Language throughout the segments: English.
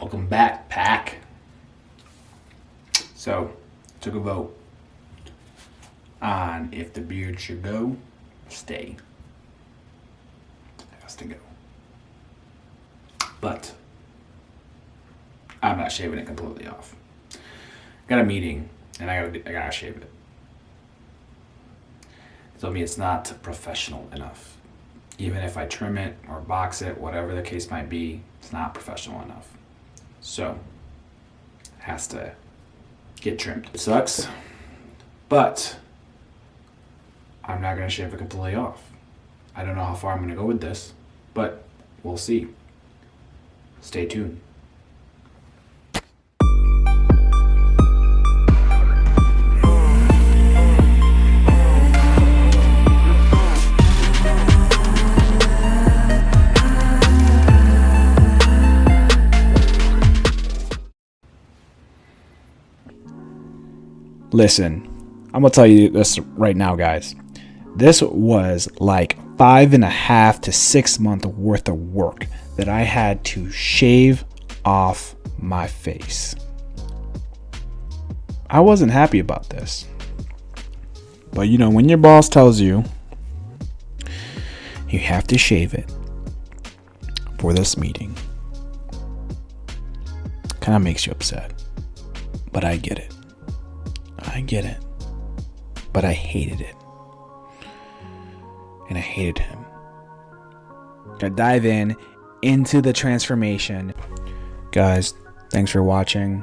Welcome back, Pack. So, took a vote on if the beard should go, stay. It has to go. But I'm not shaving it completely off. Got a meeting and I gotta shave it. They told me it's not professional enough. Even if I trim it or box it, whatever the case might be, it's not professional enough. So, it has to get trimmed. It sucks, but I'm not gonna shave it completely off. I don't know how far I'm gonna go with this, but we'll see. Stay tuned. Listen, I'm gonna tell you this right now, guys. This was like 5.5 to 6 months worth of work that I had to shave off my face. I wasn't happy about this. But you know, when your boss tells you you have to shave it for this meeting, kind of makes you upset. But I get it. But I hated it. And I hated him. Gotta dive into the transformation. Guys, thanks for watching.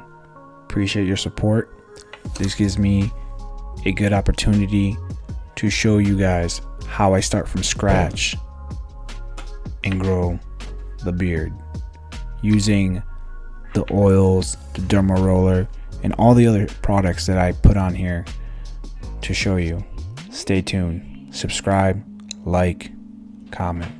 Appreciate your support. This gives me a good opportunity to show you guys how I start from scratch and grow the beard using the oils, the derma roller, and all the other products that I put on here to show you. Stay tuned. Subscribe, like, comment.